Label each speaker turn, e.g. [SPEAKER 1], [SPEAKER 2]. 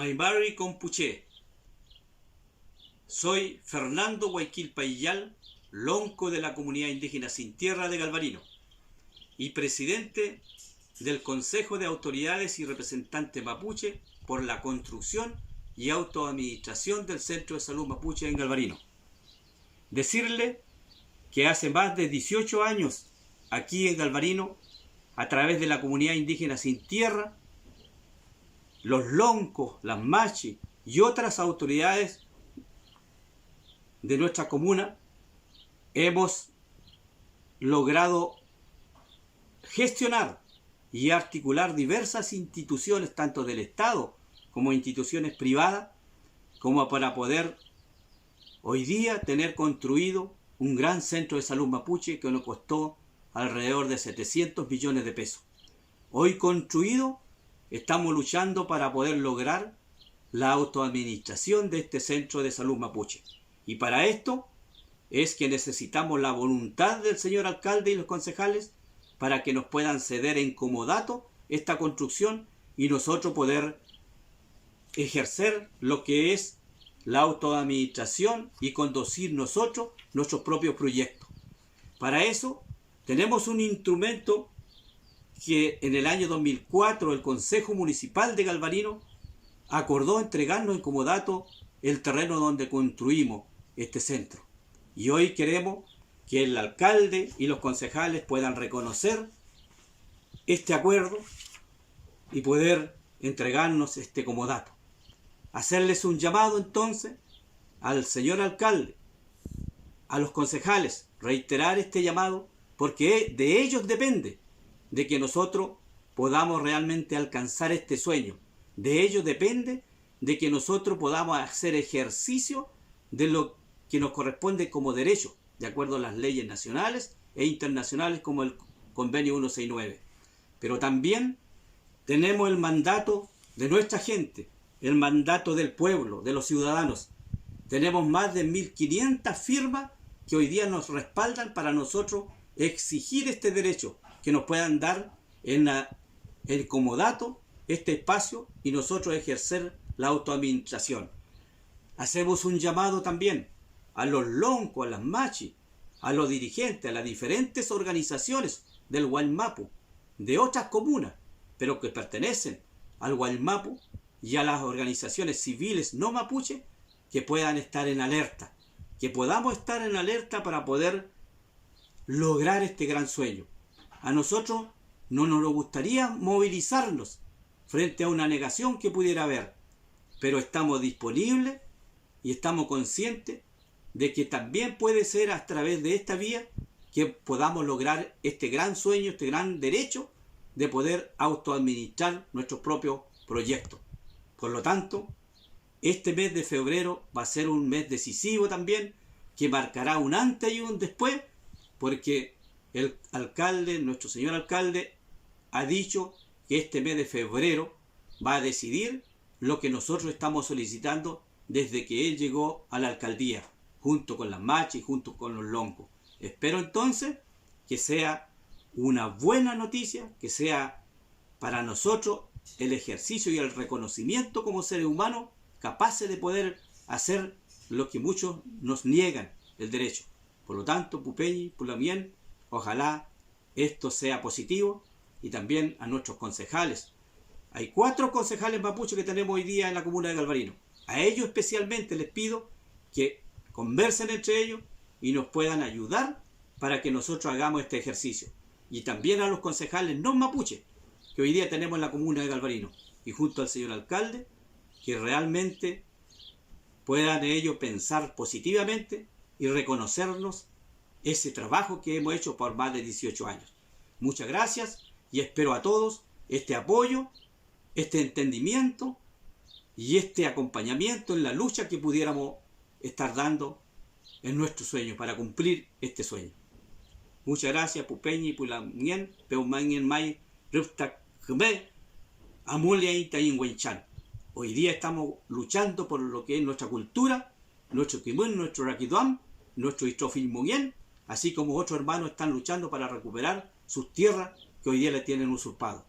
[SPEAKER 1] Maimari Compuché. Soy Fernando Guayquil Paillal, lonco de la comunidad indígena Sin Tierra de Galvarino y presidente del Consejo de Autoridades y Representantes Mapuche por la construcción y autoadministración del Centro de Salud Mapuche en Galvarino. Decirle que hace más de 18 años aquí en Galvarino, a través de la comunidad indígena Sin Tierra, los loncos, las machi y otras autoridades de nuestra comuna hemos logrado gestionar y articular diversas instituciones, tanto del Estado como instituciones privadas, como para poder hoy día tener construido un gran centro de salud mapuche que nos costó alrededor de 700 millones de pesos. Hoy construido, estamos luchando para poder lograr la autoadministración de este centro de salud mapuche. Y para esto es que necesitamos la voluntad del señor alcalde y los concejales para que nos puedan ceder en comodato esta construcción y nosotros poder ejercer lo que es la autoadministración y conducir nosotros nuestros propios proyectos. Para eso tenemos un instrumento que en el año 2004 el Consejo Municipal de Galvarino acordó entregarnos en comodato el terreno donde construimos este centro. Y hoy queremos que el alcalde y los concejales puedan reconocer este acuerdo y poder entregarnos este comodato. Hacerles un llamado entonces al señor alcalde, a los concejales, reiterar este llamado porque de ellos depende de que nosotros podamos realmente alcanzar este sueño. De ellos depende de que nosotros podamos hacer ejercicio de lo que nos corresponde como derecho, de acuerdo a las leyes nacionales e internacionales como el Convenio 169. Pero también tenemos el mandato de nuestra gente, el mandato del pueblo, de los ciudadanos. Tenemos más de 1.500 firmas que hoy día nos respaldan para nosotros exigir este derecho, que nos puedan dar en el comodato este espacio y nosotros ejercer la autoadministración. Hacemos un llamado también a los loncos, a las machi, a los dirigentes, a las diferentes organizaciones del Guaymapu, de otras comunas, pero que pertenecen al Guaymapu y a las organizaciones civiles no mapuche, que puedan estar en alerta, que podamos estar en alerta para poder lograr este gran sueño. A nosotros no nos gustaría movilizarnos frente a una negación que pudiera haber, pero estamos disponibles y estamos conscientes de que también puede ser a través de esta vía que podamos lograr este gran sueño, este gran derecho de poder autoadministrar nuestros propios proyectos. Por lo tanto, este mes de febrero va a ser un mes decisivo también, que marcará un antes y un después, porque el alcalde, nuestro señor alcalde, ha dicho que este mes de febrero va a decidir lo que nosotros estamos solicitando desde que él llegó a la alcaldía, junto con las machis, junto con los loncos. Espero entonces que sea una buena noticia, que sea para nosotros el ejercicio y el reconocimiento como seres humanos capaces de poder hacer lo que muchos nos niegan, el derecho. Por lo tanto, Pupeñi, Pulamien, ojalá esto sea positivo, y también a nuestros concejales. Hay 4 concejales mapuches que tenemos hoy día en la comuna de Galvarino. A ellos especialmente les pido que conversen entre ellos y nos puedan ayudar para que nosotros hagamos este ejercicio. Y también a los concejales no mapuches que hoy día tenemos en la comuna de Galvarino, y junto al señor alcalde, que realmente puedan ellos pensar positivamente y reconocernos ese trabajo que hemos hecho por más de 18 años. Muchas gracias y espero a todos este apoyo, este entendimiento y este acompañamiento en la lucha que pudiéramos estar dando en nuestro sueño para cumplir este sueño. Muchas gracias, Pupeñi, Pulamien, Peumanien Mai, Rupta Khmer, Amulia y Tainwenchan. Hoy día estamos luchando por lo que es nuestra cultura, nuestro Kimun, nuestro Rakiduam, nuestro Istrofilmugien, así como otros hermanos están luchando para recuperar sus tierras que hoy día le tienen usurpado.